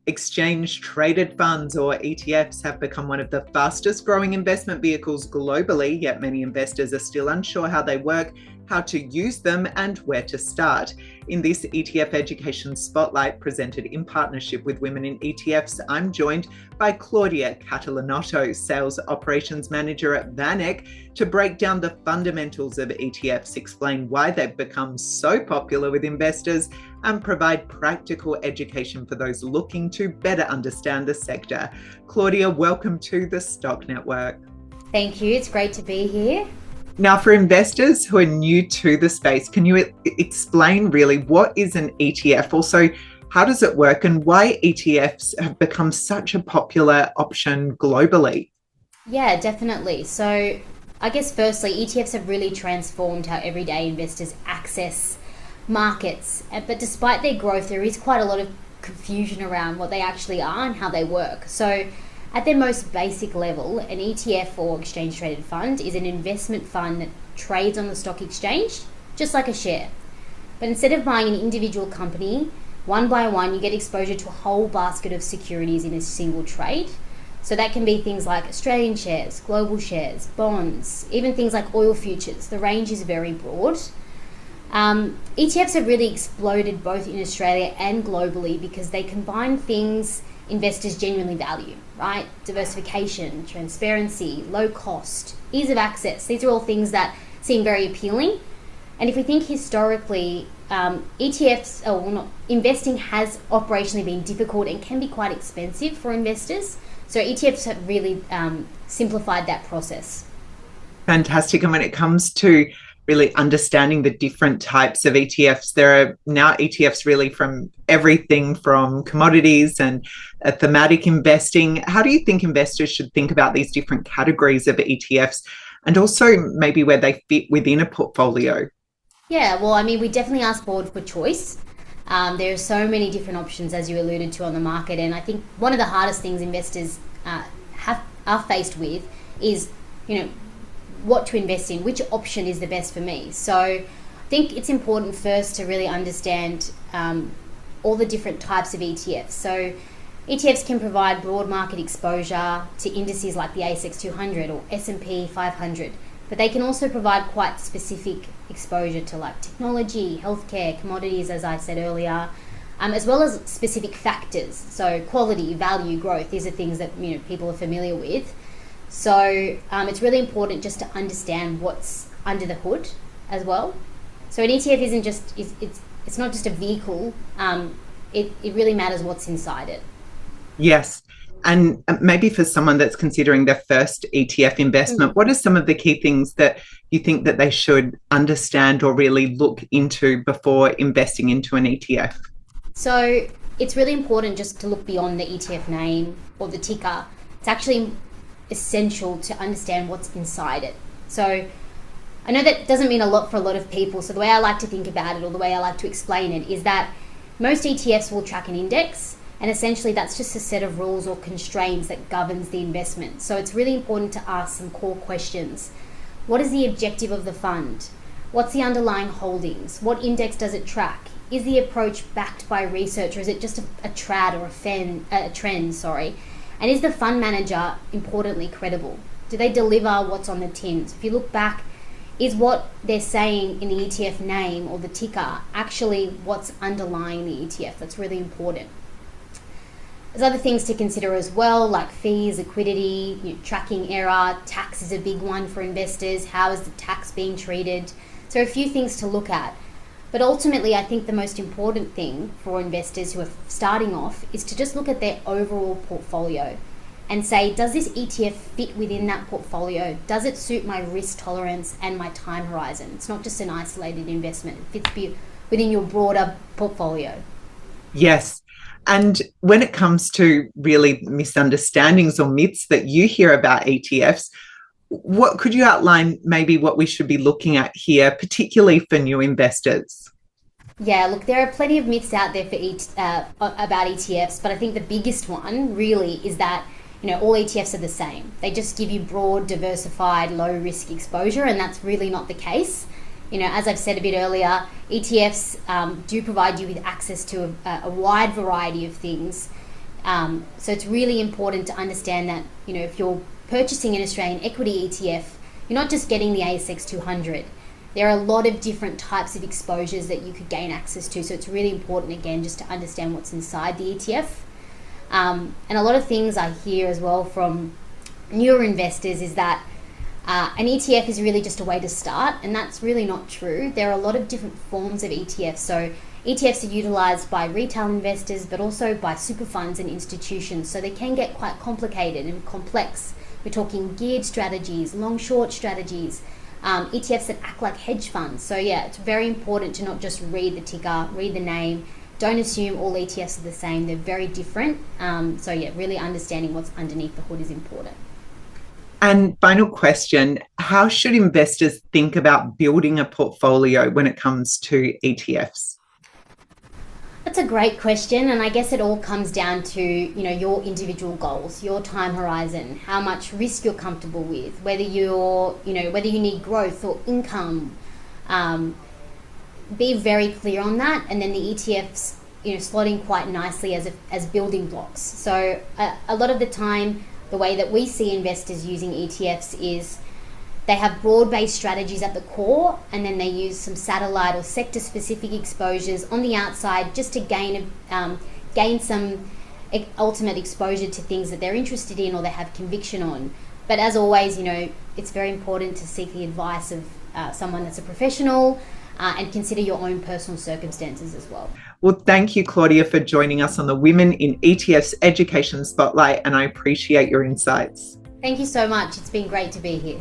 Exchange traded funds, or ETFs, have become one of the fastest growing investment vehicles globally, yet many investors are still unsure how they work, how to use them, and where to start. In this ETF Education Spotlight, presented in partnership with Women in ETFs, I'm joined by Claudia Catalanotto, Sales Operations Manager at VanEck, to break down the fundamentals of ETFs, explain why they've become so popular with investors, and provide practical education for those looking to better understand the sector. Claudia, welcome to the Stock Network. Thank you. It's great to be here. Now, for investors who are new to the space, can you explain really what is an ETF? Also, how does it work and why ETFs have become such a popular option globally? Yeah, definitely. So I guess firstly, ETFs have really transformed how everyday investors access markets. But despite their growth, there is quite a lot of confusion around what they actually are and how they work. So at their most basic level, an ETF, or exchange traded fund, is an investment fund that trades on the stock exchange, just like a share. But instead of buying an individual company, one by one, you get exposure to a whole basket of securities in a single trade. So that can be things like Australian shares, global shares, bonds, even things like oil futures. The range is very broad. ETFs have really exploded both in Australia and globally because they combine things investors genuinely value, right? Diversification, transparency, low cost, ease of access. These are all things that seem very appealing. And if we think historically, investing has operationally been difficult and can be quite expensive for investors. So ETFs have really simplified that process. Fantastic. And when it comes to really understanding the different types of ETFs, there are now ETFs really from everything from commodities and thematic investing. How do you think investors should think about these different categories of ETFs and also maybe where they fit within a portfolio? Yeah, well, I mean, we definitely ask board for choice. There are so many different options, as you alluded to, on the market. And I think one of the hardest things investors are faced with is, what to invest in, which option is the best for me. So I think it's important first to really understand all the different types of ETFs. So ETFs can provide broad market exposure to indices like the ASX 200 or S&P 500, but they can also provide quite specific exposure to like technology, healthcare, commodities, as I said earlier, as well as specific factors. So quality, value, growth, these are things that people are familiar with. So it's really important just to understand what's under the hood as well. So an ETF isn't just it's not just a vehicle. It really matters what's inside it. Yes. And maybe for someone that's considering their first ETF investment, what are some of the key things that you think that they should understand or really look into before investing into an ETF? So it's really important just to look beyond the ETF name or the ticker. It's actually essential to understand what's inside it. So I know that doesn't mean a lot for a lot of people. So the way I like to think about it, or the way I like to explain it, is that most ETFs will track an index, and essentially that's just a set of rules or constraints that governs the investment. So it's really important to ask some core questions. What is the objective of the fund? What's the underlying holdings? What index does it track? Is the approach backed by research, or is it just a trad or a trend? And is the fund manager, importantly, credible? Do they deliver what's on the tins? If you look back, is what they're saying in the ETF name or the ticker actually what's underlying the ETF? That's really important. There's other things to consider as well, like fees, liquidity, tracking error. Tax is a big one for investors. How is the tax being treated? So a few things to look at. But ultimately, I think the most important thing for investors who are starting off is to just look at their overall portfolio and say, does this ETF fit within that portfolio? Does it suit my risk tolerance and my time horizon? It's not just an isolated investment. It fits within your broader portfolio. Yes. And when it comes to really misunderstandings or myths that you hear about ETFs, what could you outline maybe what we should be looking at here, particularly for new investors? Yeah, look, there are plenty of myths out there about ETFs, but I think the biggest one really is that all ETFs are the same. They just give you broad, diversified, low risk exposure, and that's really not the case. As I've said a bit earlier, ETFs do provide you with access to a wide variety of things So it's really important to understand that, if you're purchasing an Australian equity ETF, you're not just getting the ASX 200. There are a lot of different types of exposures that you could gain access to. So it's really important, again, just to understand what's inside the ETF. And a lot of things I hear as well from newer investors is that an ETF is really just a way to start, and that's really not true. There are a lot of different forms of ETFs. So ETFs are utilized by retail investors, but also by super funds and institutions. So they can get quite complicated and complex. We're talking geared strategies, long-short strategies, ETFs that act like hedge funds. So yeah, it's very important to not just read the ticker, read the name. Don't assume all ETFs are the same. They're very different. So yeah, really understanding what's underneath the hood is important. And final question, how should investors think about building a portfolio when it comes to ETFs? That's a great question, and I guess it all comes down to your individual goals, your time horizon, how much risk you're comfortable with, whether you need growth or income. Be very clear on that, and then the ETFs slot in quite nicely as building blocks. So a lot of the time, the way that we see investors using ETFs is they have broad-based strategies at the core, and then they use some satellite or sector-specific exposures on the outside just to gain some ultimate exposure to things that they're interested in or they have conviction on. But as always, it's very important to seek the advice of someone that's a professional and consider your own personal circumstances as well. Well, thank you, Claudia, for joining us on the Women in ETFs Education Spotlight, and I appreciate your insights. Thank you so much. It's been great to be here.